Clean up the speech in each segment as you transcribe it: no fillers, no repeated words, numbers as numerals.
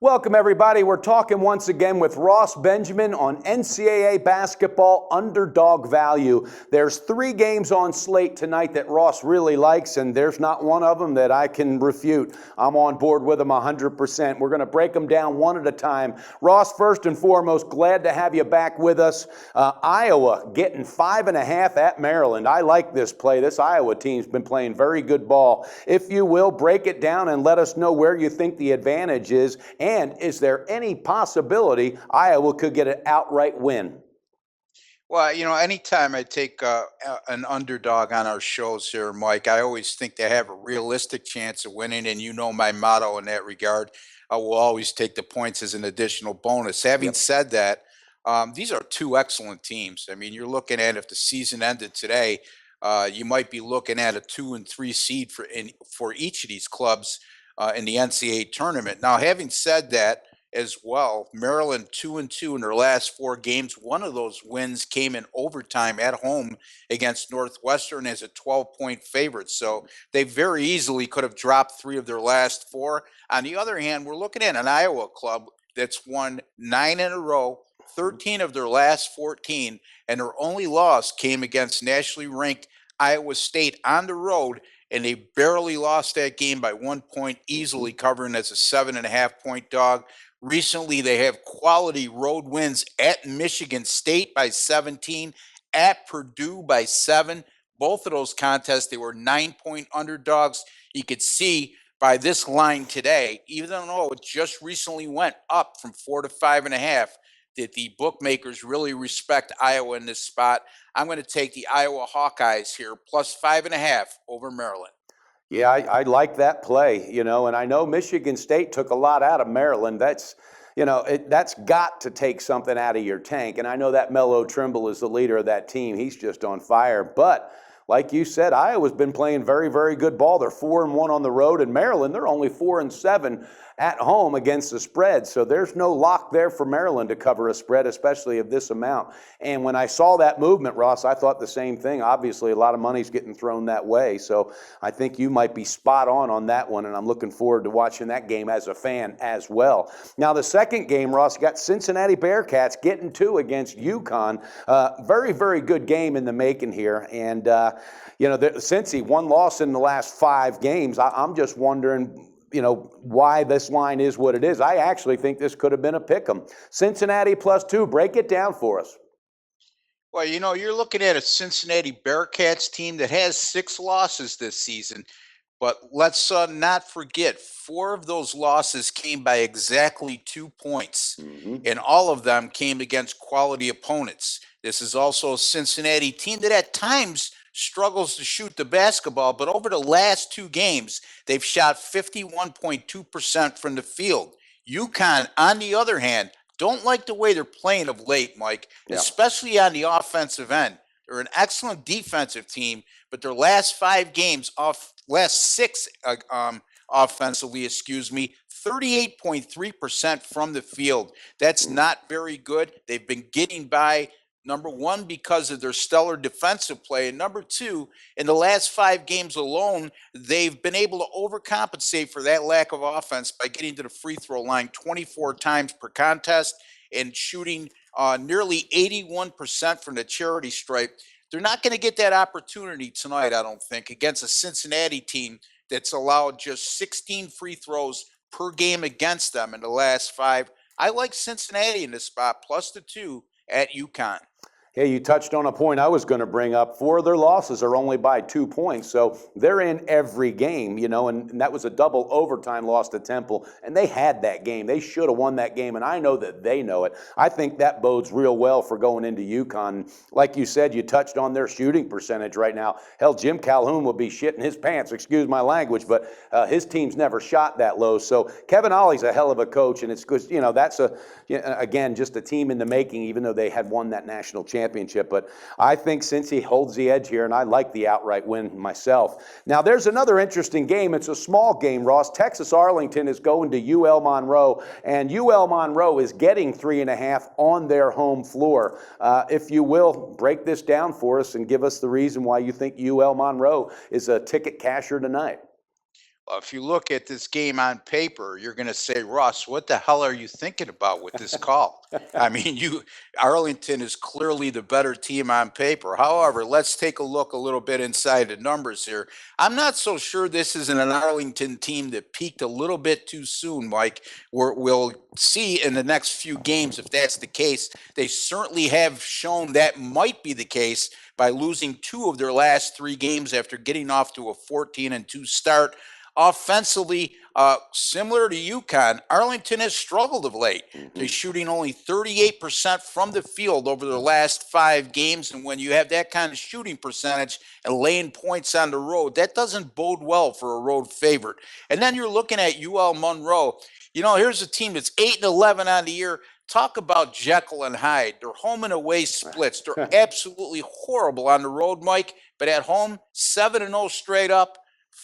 Welcome, everybody. We're talking once again with Ross Benjamin on NCAA basketball underdog value. There's 3 games on slate tonight that Ross really likes, and there's not one of them that I can refute. I'm on board with them 100%. We're going to break them down one at a time. Ross, first and foremost, glad to have you back with us. Iowa getting 5.5 at Maryland. I like this play. This Iowa team's been playing very good ball. If you will, break it down and let us know where you think the advantage is. And is there any possibility Iowa could get an outright win? Well, anytime I take an underdog on our shows here, Mike, I always think they have a realistic chance of winning. And you know my motto in that regard, I will always take the points as an additional bonus. Having Yep. said that, these are 2 excellent teams. I mean, you're looking at if the season ended today, you might be looking at a 2 and 3 seed for each of these clubs in the NCAA tournament. Now, having said that, as well. Maryland 2-2 in their last 4 games. One of those wins came in overtime at home against Northwestern as a 12-point favorite. So they very easily could have dropped 3 of their last 4. On the other hand, we're looking at an Iowa club that's won 9 in a row, 13 of their last 14, and their only loss came against nationally ranked Iowa State on the road, and they barely lost that game by 1 point, easily covering as a 7.5-point dog. Recently, they have quality road wins at Michigan State by 17, at Purdue by 7. Both of those contests, they were 9-point underdogs. You could see by this line today, even though it just recently went up from 4 to 5.5, that the bookmakers really respect Iowa in this spot. I'm going to take the Iowa Hawkeyes here, plus 5.5 over Maryland. Yeah, I like that play, and I know Michigan State took a lot out of Maryland. That's got to take something out of your tank. And I know that Melo Trimble is the leader of that team. He's just on fire. But like you said, Iowa's been playing very, very good ball. They're 4-1 on the road. In Maryland, they're only 4-7 at home against the spread. So there's no lock there for Maryland to cover a spread, especially of this amount. And when I saw that movement, Ross, I thought the same thing. Obviously, a lot of money's getting thrown that way. So I think you might be spot on that one. And I'm looking forward to watching that game as a fan as well. Now, the second game, Ross, you got Cincinnati Bearcats getting 2 against UConn. Very, very good game in the making here. And, Cincy, 1 loss in the last 5 games. I'm just wondering, why this line is what it is. I actually think this could have been a pick 'em. Cincinnati +2. Break it down for us. Well, you're looking at a Cincinnati Bearcats team that has 6 losses this season, but let's not forget 4 of those losses came by exactly 2 points, and all of them came against quality opponents. This is also a Cincinnati team that at times struggles to shoot the basketball, but over the last 2 games, they've shot 51.2% from the field. UConn, on the other hand, don't like the way they're playing of late, Mike, Yeah. especially on the offensive end. They're an excellent defensive team, but their last 5 games, last 6 offensively, 38.3% from the field. That's not very good. They've been getting by, number one, because of their stellar defensive play. And number two, in the last 5 games alone, they've been able to overcompensate for that lack of offense by getting to the free throw line 24 times per contest and shooting nearly 81% from the charity stripe. They're not going to get that opportunity tonight, I don't think, against a Cincinnati team that's allowed just 16 free throws per game against them in the last 5. I like Cincinnati in this spot, plus the 2 at UConn. Hey, you touched on a point I was going to bring up. 4 of their losses are only by 2 points, so they're in every game, and that was a double overtime loss to Temple, and they had that game. They should have won that game, and I know that they know it. I think that bodes real well for going into UConn. Like you said, you touched on their shooting percentage right now. Hell, Jim Calhoun would be shitting his pants, excuse my language, but his team's never shot that low. So Kevin Ollie's a hell of a coach, and it's good. That's again, just a team in the making, even though they had won that national championship. But I think Cincy holds the edge here, and I like the outright win myself. Now, there's another interesting game. It's a small game, Ross. Texas Arlington is going to UL Monroe, and UL Monroe is getting 3.5 on their home floor. If you will, break this down for us and give us the reason why you think UL Monroe is a ticket casher tonight. if you look at this game on paper, you're going to say, Russ, what the hell are you thinking about with this call? I mean, Arlington is clearly the better team on paper. However, let's take a look a little bit inside the numbers here. I'm not so sure this is an Arlington team that peaked a little bit too soon, Mike. We'll see in the next few games if that's the case. They certainly have shown that might be the case by losing 2 of their last 3 games after getting off to a 14-2 start. Offensively, similar to UConn, Arlington has struggled of late. They're shooting only 38% from the field over their last 5 games. And when you have that kind of shooting percentage and laying points on the road, that doesn't bode well for a road favorite. And then you're looking at UL Monroe. Here's a team that's 8-11 on the year. Talk about Jekyll and Hyde. Their home and away splits. They're absolutely horrible on the road, Mike. But at home, 7-0 straight up.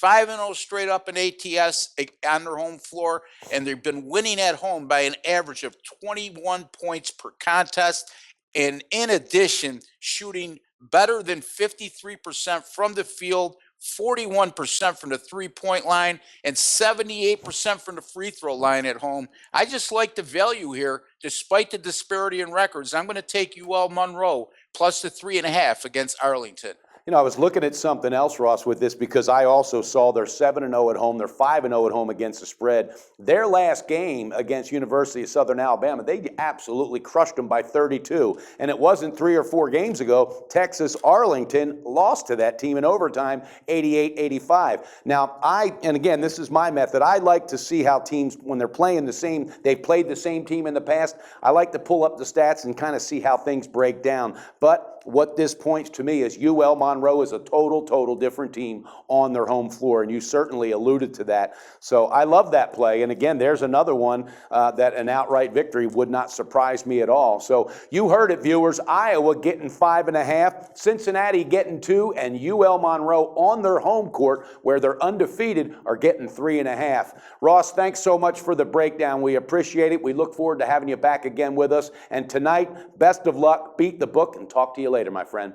5-0 straight up in ATS on their home floor, and they've been winning at home by an average of 21 points per contest. And in addition, shooting better than 53% from the field, 41% from the three-point line, and 78% from the free throw line at home. I just like the value here, despite the disparity in records. I'm going to take UL Monroe plus the 3.5 against Arlington. I was looking at something else, Ross, with this because I also saw they're 7-0 at home. They're 5-0 at home against the spread. Their last game against University of Southern Alabama, they absolutely crushed them by 32. And it wasn't 3 or 4 games ago. Texas Arlington lost to that team in overtime, 88-85. Now, and again, this is my method. I like to see how teams, when they're playing they've played the same team in the past. I like to pull up the stats and kind of see how things break down. But what this points to me is UL Monroe is a total different team on their home floor, and you certainly alluded to that. So I love that play. And again, there's another one that an outright victory would not surprise me at all. So you heard it, viewers. Iowa getting 5.5, Cincinnati getting 2, and UL Monroe on their home court, where they're undefeated, are getting 3.5. Ross, thanks so much for the breakdown. We appreciate it. We look forward to having you back again with us. And tonight, best of luck, beat the book, and talk to you later, my friend.